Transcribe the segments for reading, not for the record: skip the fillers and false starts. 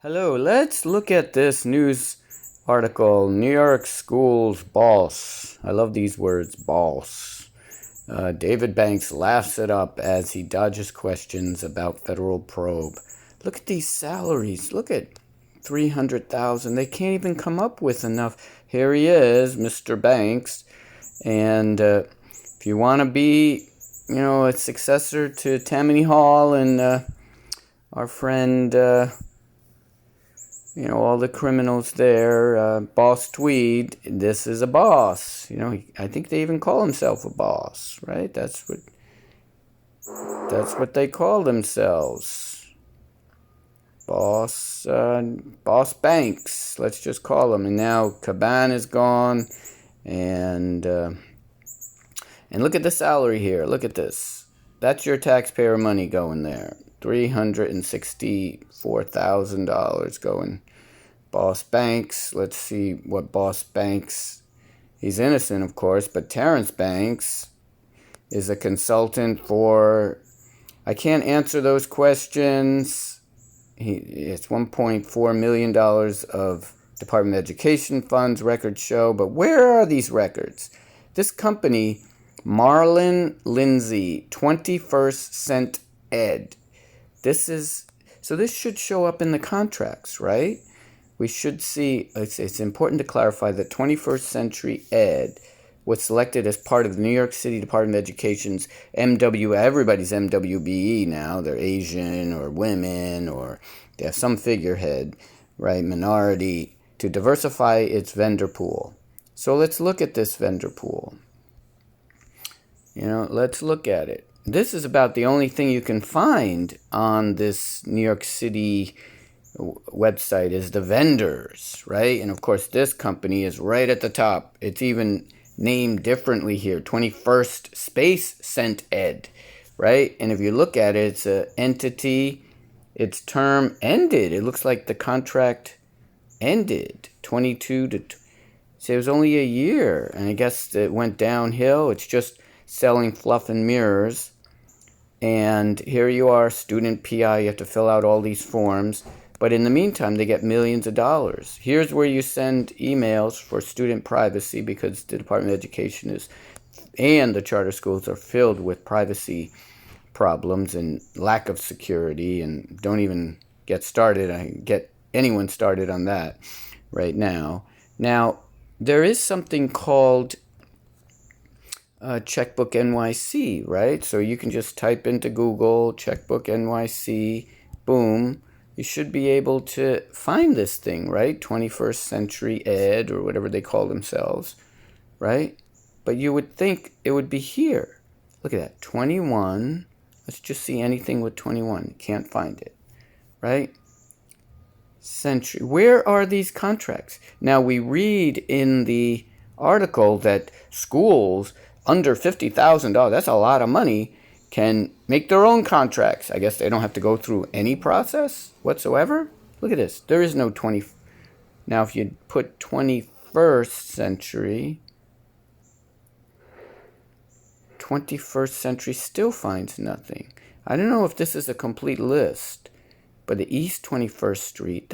Hello, let's look at this news article. New York schools boss. I love these words, boss. David Banks laughs it up as he dodges questions about federal probe. Look at these salaries. Look at 300,000. They can't even come up with enough. Here he is, Mr. Banks. And if you want to be, a successor to Tammany Hall and our friend all the criminals there, Boss Tweed, this is a boss. I think they even call himself a boss, right? That's what they call themselves. Boss Banks, let's just call him. And now Caban is gone, and look at the salary here. Look at this. That's your taxpayer money going there. $364,000 going. Boss Banks, let's see what Boss Banks, he's innocent of course, but Terrence Banks is a consultant for, I can't answer those questions. It's $1.4 million of Department of Education funds, records show, but where are these records? This company, Marlin Lindsay, 21st Cent Ed. This should show up in the contracts, right? We should see, it's important to clarify that 21st Century Ed was selected as part of the New York City Department of Education's everybody's MWBE now. They're Asian or women or they have some figurehead, right, minority, to diversify its vendor pool. So let's look at this vendor pool. Let's look at it. This is about the only thing you can find on this New York City website is the vendors, right? And of course, this company is right at the top. It's even named differently here, 21st Space Cent Ed, right? And if you look at it, it's an entity. Its term ended. It looks like the contract ended 22 to. So it was only a year, and I guess it went downhill. It's just selling fluff and mirrors. And here you are, student PI. You have to fill out all these forms. But in the meantime, they get millions of dollars. Here's where you send emails for student privacy because the Department of Education and the charter schools are filled with privacy problems and lack of security. And don't even get started. I get anyone started on that right now. Now, there is something called checkbook NYC, right? So you can just type into Google checkbook NYC, boom. You should be able to find this thing, right? 21st Century Ed or whatever they call themselves, right? But you would think it would be here. Look at that, 21. Let's just see anything with 21. Can't find it, right? Century. Where are these contracts? Now we read in the article that schools under $50,000, that's a lot of money, can make their own contracts. I guess they don't have to go through any process whatsoever. Look at this. There is no 20. Now, if you put 21st century, 21st century still finds nothing. I don't know if this is a complete list, but the East 21st Street,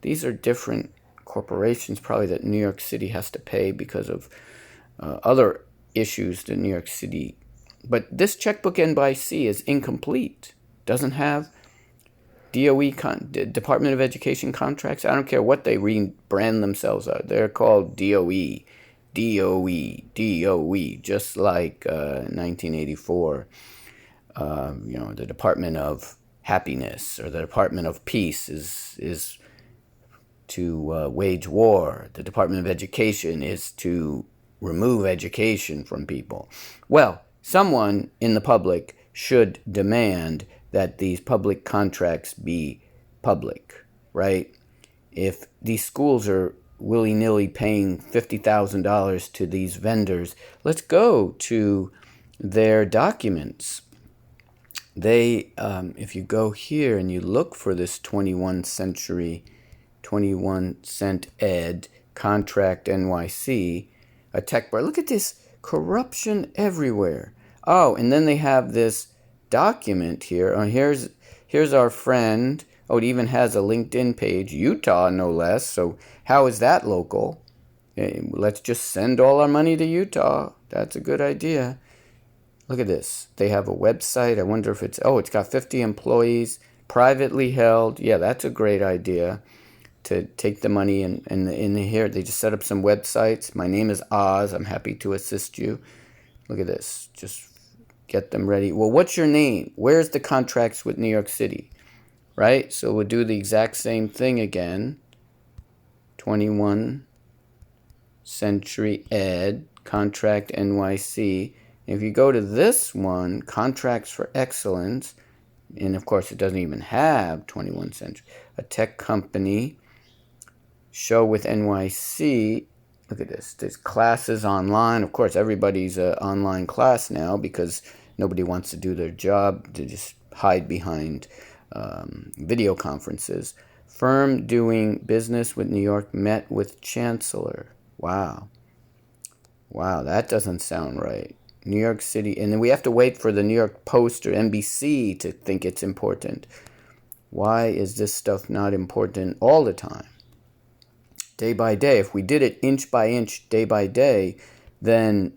these are different corporations probably that New York City has to pay because of other issues to New York City. But this checkbook NYC is incomplete. Doesn't have DOE, Department of Education contracts. I don't care what they rebrand themselves as. They're called DOE, just like 1984. The Department of Happiness or the Department of Peace is to wage war. The Department of Education is to remove education from people. Well, someone in the public should demand that these public contracts be public, right? If these schools are willy-nilly paying $50,000 to these vendors, let's go to their documents. If you go here and you look for this 21 Cent Ed contract NYC, a tech bar. Look at this corruption everywhere. Oh, and then they have this document here. Here's our friend Oh, it even has a LinkedIn page, Utah no less. So how is that local? Let's just send all our money to Utah. That's a good idea. Look at this. They have a website. I wonder if it's got 50 employees, privately held. Yeah, that's a great idea to take the money and in here. They just set up some websites. My name is Oz. I'm happy to assist you. Look at this. Just get them ready. Well, what's your name? Where's the contracts with New York City? Right? So we'll do the exact same thing again. 21 Century Ed, Contract NYC. If you go to this one, Contracts for Excellence, and of course it doesn't even have 21 Century, a tech company, show with NYC. Look at this. There's classes online. Of course, everybody's an online class now because nobody wants to do their job. They just hide behind video conferences. Firm doing business with New York met with Chancellor. Wow. Wow, that doesn't sound right. New York City, and then we have to wait for the New York Post or NBC to think it's important. Why is this stuff not important all the time? Day by day. If we did it inch by inch, day by day, then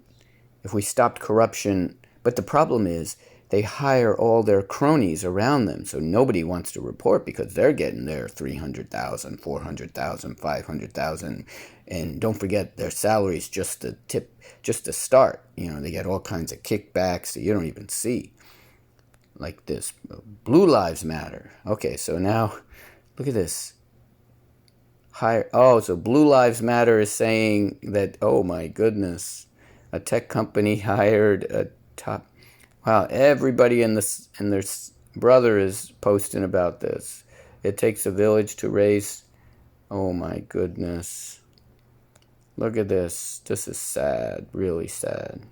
if we stopped corruption, but the problem is they hire all their cronies around them, so nobody wants to report because they're getting their 300,000, 400,000, 500,000, and don't forget their salaries just the tip, just to start. They get all kinds of kickbacks that you don't even see, like this. Blue Lives Matter. Okay, so now look at this. So Blue Lives Matter is saying that, oh my goodness, a tech company hired a top. Wow, everybody and their brother is posting about this. It takes a village to raise. Oh my goodness. Look at this. This is sad, really sad.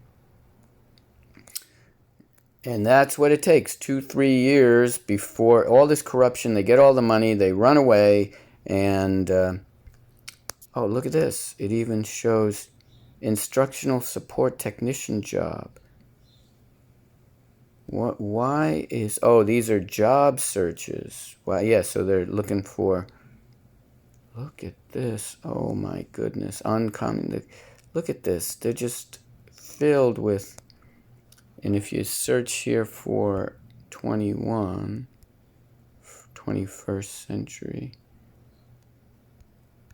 And that's what it takes. 2-3 years before all this corruption, they get all the money, they run away, and oh, look at this. It even shows instructional support technician job. Why is... Oh, these are job searches. Well, yeah, so they're looking for... Look at this. Oh, my goodness. Uncommon. Look at this. They're just filled with... And if you search here for 21st century,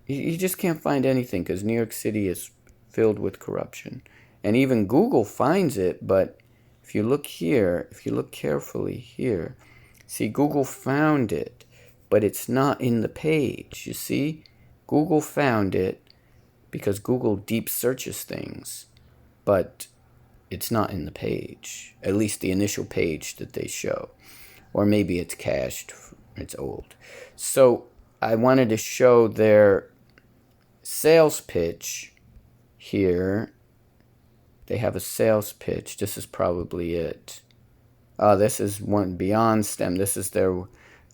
you just can't find anything because New York City is filled with corruption. And even Google finds it, but if you look here, if you look carefully here, see, Google found it, but it's not in the page. You see, Google found it because Google deep searches things, but it's not in the page, at least the initial page that they show. Or maybe it's cached, it's old. So I wanted to show their sales pitch here. They have a sales pitch. This is probably it. This is one beyond STEM. This is their...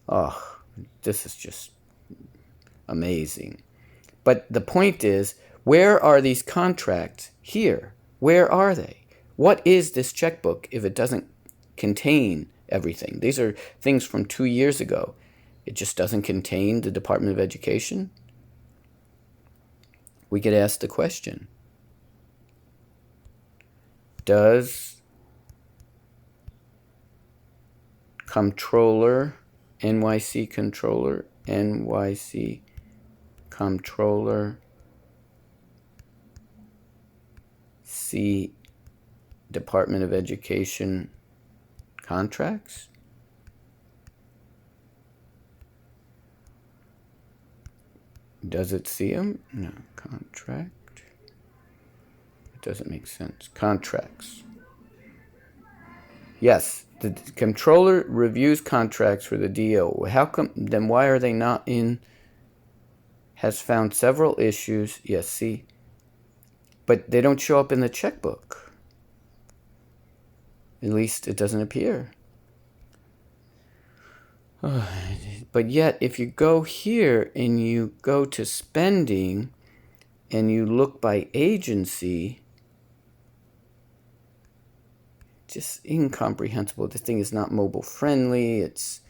Oh, this is just amazing. But the point is, where are these contracts here? Where are they? What is this checkbook if it doesn't contain everything? These are things from 2 years ago. It just doesn't contain the Department of Education? We could ask the question. Does comptroller, NYC comptroller, see Department of Education contracts? Does it see them? No. Contract. It doesn't make sense. Contracts. Yes. The comptroller reviews contracts for the DO. How come? Then why are they not in? Has found several issues. Yes, see? But they don't show up in the checkbook. At least it doesn't appear. But yet, if you go here and you go to spending and you look by agency, just incomprehensible. The thing is not mobile friendly. It's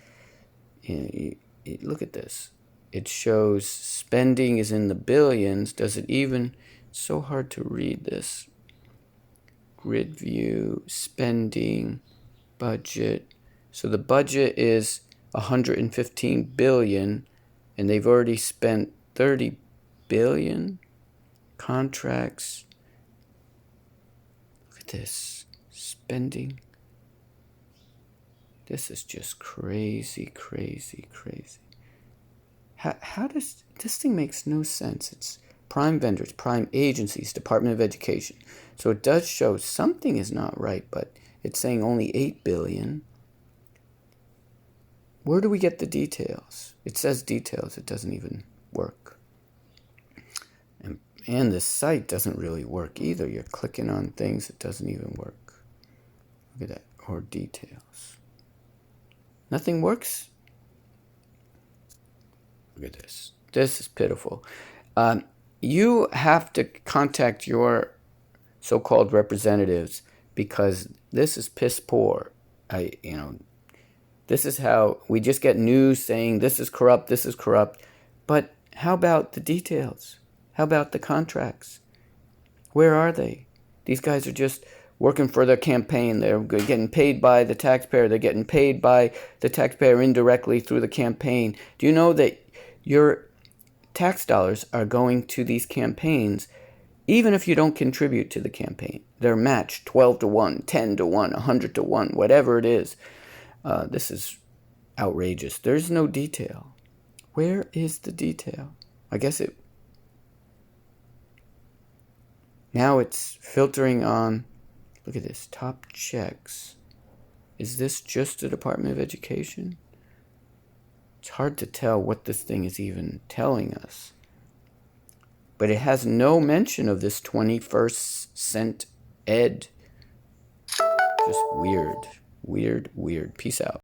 look at this. It shows spending is in the billions. Does it even? It's so hard to read this. Grid view, spending, budget. So the budget is 115 billion, and they've already spent 30 billion. Contracts. Look at this. Spending. This is just crazy, crazy, crazy. How does this thing makes no sense? It's prime vendors, prime agencies, Department of Education. So it does show something is not right, but it's saying only 8 billion. Where do we get the details? It says details. It doesn't even work. And this site doesn't really work either. You're clicking on things. It doesn't even work. Look at that. Or details. Nothing works. Look at this. This is pitiful. You have to contact your so-called representatives because this is piss poor. This is how we just get news saying this is corrupt, this is corrupt. But how about the details? How about the contracts? Where are they? These guys are just working for their campaign. They're getting paid by the taxpayer. They're getting paid by the taxpayer indirectly through the campaign. Do you know that your tax dollars are going to these campaigns even if you don't contribute to the campaign? They're matched 12 to 1, 10 to 1, 100 to 1, whatever it is. This is outrageous. There's no detail. Where is the detail? I guess it... Now it's filtering on... Look at this. Top checks. Is this just the Department of Education? It's hard to tell what this thing is even telling us. But it has no mention of this 21st cent ed. Just weird. Weird, weird. Peace out.